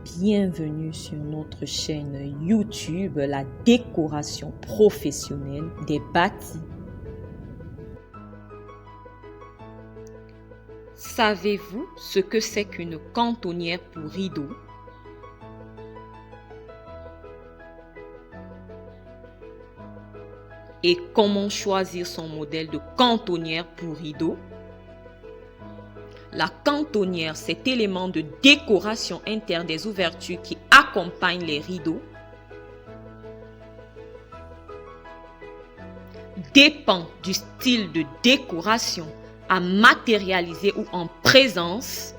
bienvenue sur notre chaîne YouTube, la décoration professionnelle des bâtis. Savez-vous ce que c'est qu'une cantonnière pour rideau? Et comment choisir son modèle de cantonnière pour rideau? La cantonnière, cet élément de décoration interne des ouvertures qui accompagne les rideaux, dépend du style de décoration à matérialiser ou en présence,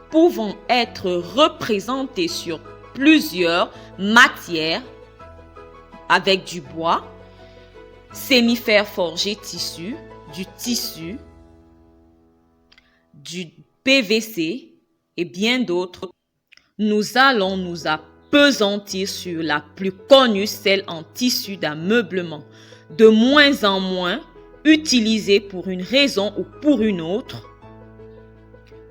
pouvant être représentés sur plusieurs matières avec du bois, sémifères forgés tissu, du tissu, du PVC et bien d'autres. Nous allons nous appesantir sur la plus connue, celle en tissu d'ameublement, de moins en moins utilisée pour une raison ou pour une autre,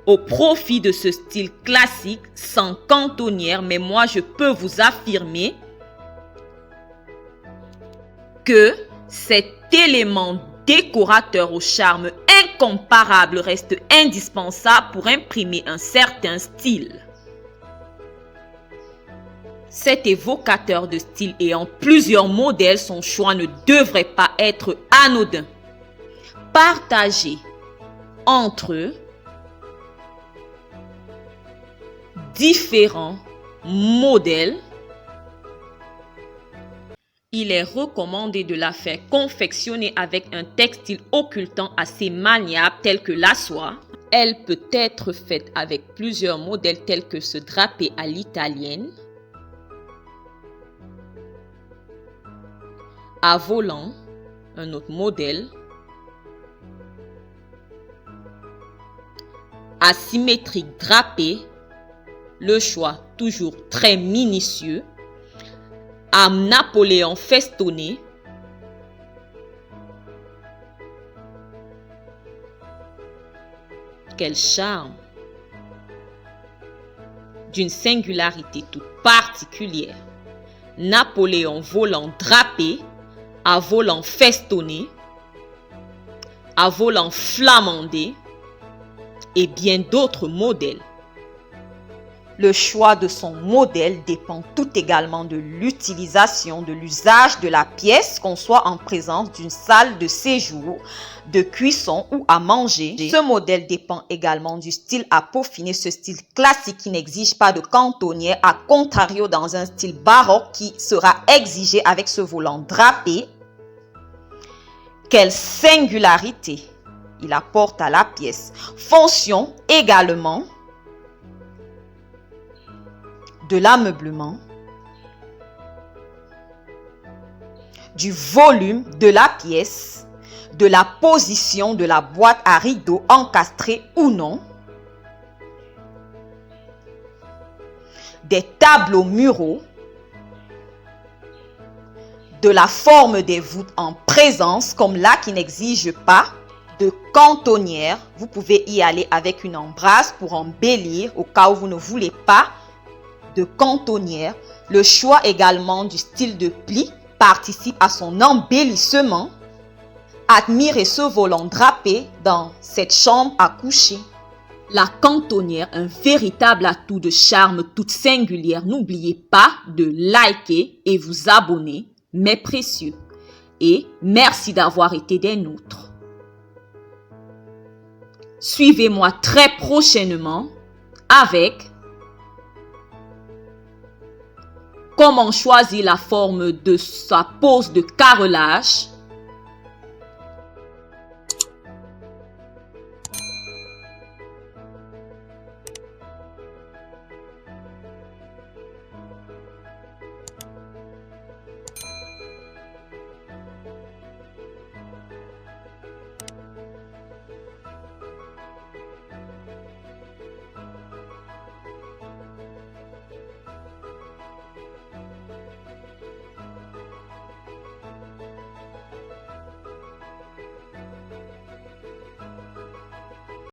au profit de ce style classique sans cantonnière. Mais moi, je peux vous affirmer que cet élément décorateur au charme incomparable reste indispensable pour imprimer un certain style. Cet évocateur de style ayant plusieurs modèles, son choix ne devrait pas être anodin. Partagé entre différents modèles, il est recommandé de la faire confectionner avec un textile occultant assez maniable tel que la soie. Elle peut être faite avec plusieurs modèles tels que ce drapé à l'italienne, à volant, un autre modèle, asymétrique drapé, le choix toujours très minutieux, à Napoléon festonné, quel charme! D'une singularité toute particulière. Napoléon volant drapé, à volant festonné, à volant flamandé et bien d'autres modèles. Le choix de son modèle dépend tout également de l'utilisation, de l'usage de la pièce, qu'on soit en présence d'une salle de séjour, de cuisson ou à manger. Ce modèle dépend également du style à peaufiner, ce style classique qui n'exige pas de cantonnière, à contrario dans un style baroque qui sera exigé avec ce volant drapé. Quelle singularité il apporte à la pièce. Fonction également de l'ameublement, du volume de la pièce, de la position de la boîte à rideaux encastrée ou non, des tableaux muraux, de la forme des voûtes en présence, comme là qui n'exige pas de cantonnière. Vous pouvez y aller avec une embrasse pour embellir au cas où vous ne voulez pas de cantonnière. Le choix également du style de pli participe à son embellissement. Admirez ce volant drapé dans cette chambre à coucher. La cantonnière, un véritable atout de charme toute singulière. N'oubliez pas de liker et vous abonner, mes précieux. Et merci d'avoir été des nôtres. Suivez-moi très prochainement avec comment choisir la forme de sa pose de carrelage,